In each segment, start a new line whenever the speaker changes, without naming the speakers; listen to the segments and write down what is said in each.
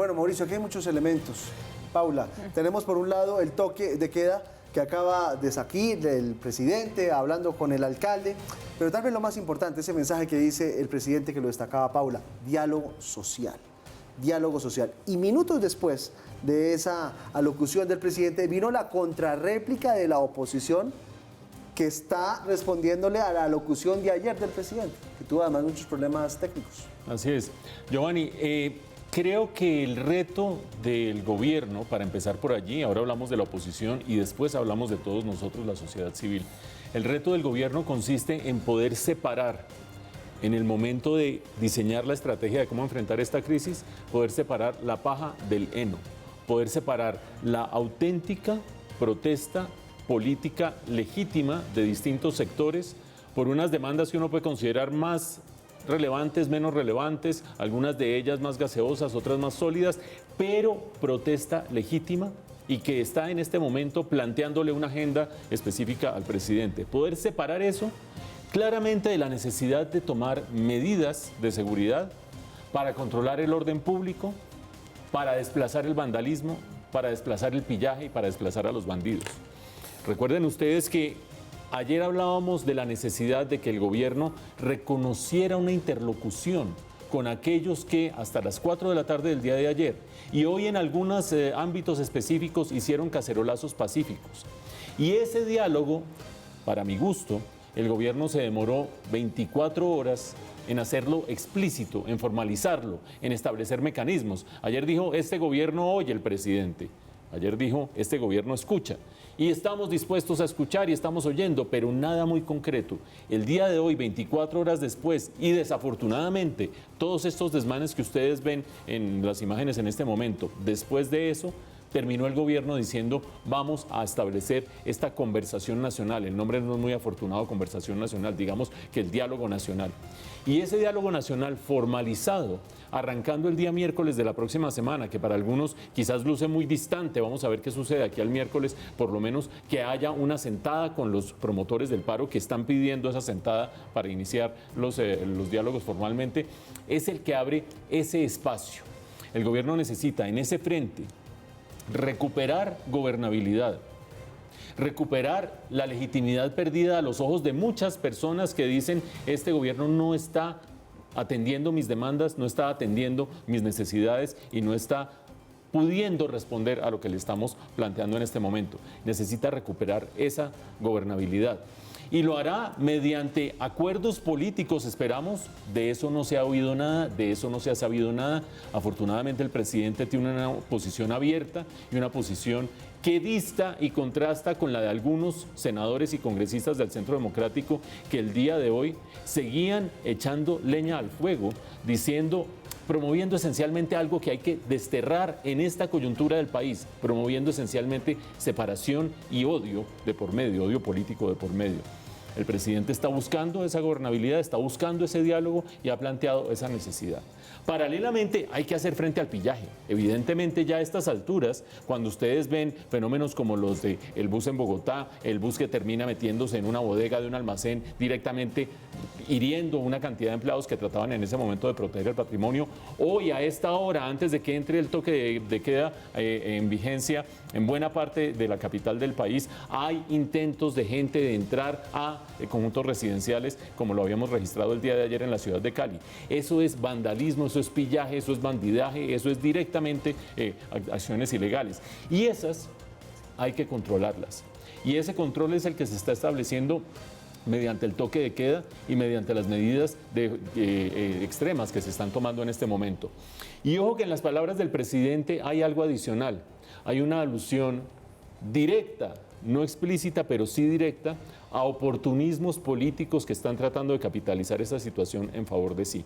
Bueno, Mauricio, aquí hay muchos elementos. Paula, tenemos por un lado el toque de queda que acaba de salir del presidente, hablando con el alcalde, pero tal vez lo más importante, ese mensaje que dice el presidente, que lo destacaba Paula, diálogo social. Diálogo social. Y minutos después de esa alocución del presidente vino la contrarréplica de la oposición, que está respondiéndole a la alocución de ayer del presidente, que tuvo además muchos problemas técnicos.
Así es. Giovanni, creo que el reto del gobierno, para empezar por allí, ahora hablamos de la oposición y después hablamos de todos nosotros, la sociedad civil. El reto del gobierno consiste en poder separar, en el momento de diseñar la estrategia de cómo enfrentar esta crisis, poder separar la paja del heno, poder separar la auténtica protesta política legítima de distintos sectores por unas demandas que uno puede considerar más relevantes, menos relevantes, algunas de ellas más gaseosas, otras más sólidas, pero protesta legítima y que está en este momento planteándole una agenda específica al presidente. Poder separar eso claramente de la necesidad de tomar medidas de seguridad para controlar el orden público, para desplazar el vandalismo, para desplazar el pillaje y para desplazar a los bandidos. Recuerden ustedes que ayer hablábamos de la necesidad de que el gobierno reconociera una interlocución con aquellos que hasta las 4 de la tarde del día de ayer y hoy en algunos ámbitos específicos hicieron cacerolazos pacíficos. Y ese diálogo, para mi gusto, el gobierno se demoró 24 horas en hacerlo explícito, en formalizarlo, en establecer mecanismos. Ayer dijo, este gobierno oye el presidente. Ayer dijo, este gobierno escucha. Y estamos dispuestos a escuchar y estamos oyendo, pero nada muy concreto. El día de hoy, 24 horas después, y desafortunadamente, todos estos desmanes que ustedes ven en las imágenes en este momento, después de eso, terminó el gobierno diciendo, vamos a establecer esta conversación nacional. El nombre no es muy afortunado, conversación nacional, digamos que el diálogo nacional. Y ese diálogo nacional formalizado, arrancando el día miércoles de la próxima semana, que para algunos quizás luce muy distante, vamos a ver qué sucede aquí al miércoles, por lo menos que haya una sentada con los promotores del paro que están pidiendo esa sentada para iniciar los diálogos formalmente, es el que abre ese espacio. El gobierno necesita en ese frente recuperar gobernabilidad, recuperar la legitimidad perdida a los ojos de muchas personas que dicen este gobierno no está atendiendo mis demandas, no está atendiendo mis necesidades y no está pudiendo responder a lo que le estamos planteando en este momento. Necesita recuperar esa gobernabilidad. Y lo hará mediante acuerdos políticos, esperamos. De eso no se ha oído nada, de eso no se ha sabido nada. Afortunadamente el presidente tiene una posición abierta y una posición que dista y contrasta con la de algunos senadores y congresistas del Centro Democrático que el día de hoy seguían echando leña al fuego, promoviendo esencialmente algo que hay que desterrar en esta coyuntura del país, promoviendo esencialmente separación y odio de por medio, odio político de por medio. El presidente está buscando esa gobernabilidad, está buscando ese diálogo y ha planteado esa necesidad. Paralelamente hay que hacer frente al pillaje. Evidentemente ya a estas alturas, cuando ustedes ven fenómenos como los del bus en Bogotá, el bus que termina metiéndose en una bodega de un almacén directamente hiriendo una cantidad de empleados que trataban en ese momento de proteger el patrimonio, hoy a esta hora, antes de que entre el toque de queda en vigencia en buena parte de la capital del país, hay intentos de gente de entrar a conjuntos residenciales como lo habíamos registrado el día de ayer en la ciudad de Cali. Eso es vandalismo, eso es pillaje, eso es bandidaje, eso es directamente acciones ilegales. Y esas hay que controlarlas. Y ese control es el que se está estableciendo mediante el toque de queda y mediante las medidas extremas que se están tomando en este momento. Y ojo que en las palabras del presidente hay algo adicional. Hay una alusión directa, no explícita, pero sí directa, a oportunismos políticos que están tratando de capitalizar esa situación en favor de sí.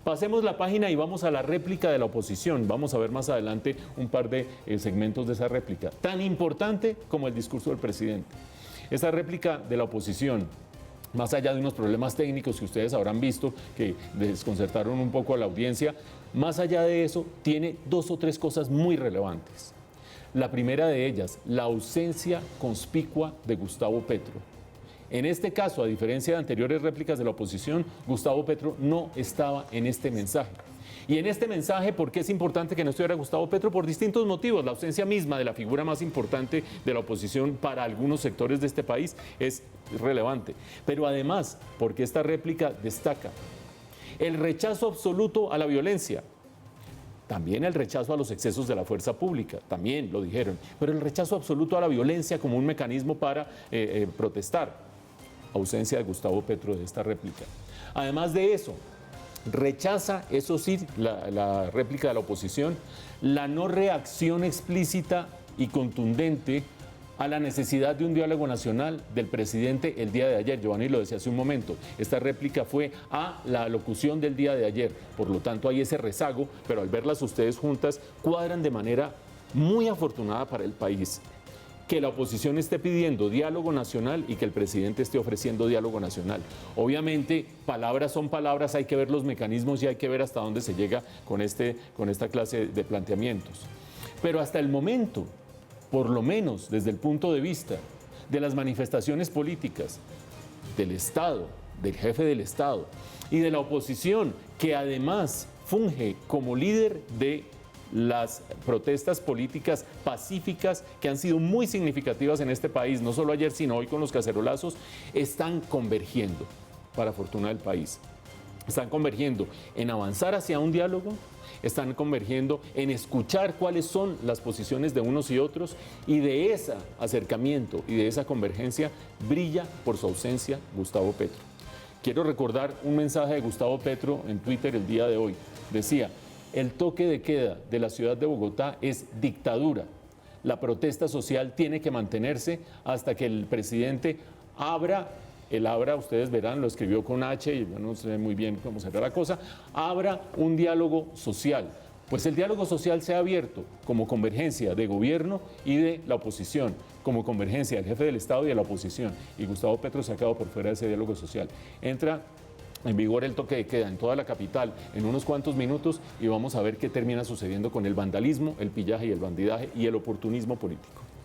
Pasemos la página y vamos a la réplica de la oposición. Vamos a ver más adelante un par de segmentos de esa réplica, tan importante como el discurso del presidente. Esa réplica de la oposición, más allá de unos problemas técnicos que ustedes habrán visto que desconcertaron un poco a la audiencia, más allá de eso, tiene 2 o 3 cosas muy relevantes. La primera de ellas, la ausencia conspicua de Gustavo Petro. En este caso, a diferencia de anteriores réplicas de la oposición, Gustavo Petro no estaba en este mensaje. Y en este mensaje, ¿por qué es importante que no estuviera Gustavo Petro? Por distintos motivos. La ausencia misma de la figura más importante de la oposición para algunos sectores de este país es relevante. Pero además, porque esta réplica destaca el rechazo absoluto a la violencia. También el rechazo a los excesos de la fuerza pública, también lo dijeron, pero el rechazo absoluto a la violencia como un mecanismo para protestar. Ausencia de Gustavo Petro de esta réplica. Además de eso, rechaza, eso sí, la réplica de la oposición, la no reacción explícita y contundente a la necesidad de un diálogo nacional del presidente el día de ayer. Giovanni lo decía hace un momento, esta réplica fue a la alocución del día de ayer, por lo tanto hay ese rezago, pero al verlas ustedes juntas cuadran de manera muy afortunada para el país. Que la oposición esté pidiendo diálogo nacional y que el presidente esté ofreciendo diálogo nacional. Obviamente, palabras son palabras, hay que ver los mecanismos y hay que ver hasta dónde se llega con esta clase de planteamientos. Pero hasta el momento, por lo menos desde el punto de vista de las manifestaciones políticas, del Estado, del jefe del Estado y de la oposición, que además funge como líder de las protestas políticas pacíficas que han sido muy significativas en este país, no solo ayer, sino hoy con los cacerolazos, están convergiendo para fortuna del país. Están convergiendo en avanzar hacia un diálogo, están convergiendo en escuchar cuáles son las posiciones de unos y otros, y de ese acercamiento y de esa convergencia brilla por su ausencia Gustavo Petro. Quiero recordar un mensaje de Gustavo Petro en Twitter el día de hoy. Decía: el toque de queda de la ciudad de Bogotá es dictadura. La protesta social tiene que mantenerse hasta que el presidente abra. El abra, ustedes verán, lo escribió con H, y yo no sé muy bien cómo será la cosa, abra un diálogo social. Pues el diálogo social se ha abierto como convergencia de gobierno y de la oposición, como convergencia del jefe del Estado y de la oposición. Y Gustavo Petro se ha quedado por fuera de ese diálogo social. Entra en vigor el toque de queda en toda la capital en unos cuantos minutos y vamos a ver qué termina sucediendo con el vandalismo, el pillaje y el bandidaje y el oportunismo político.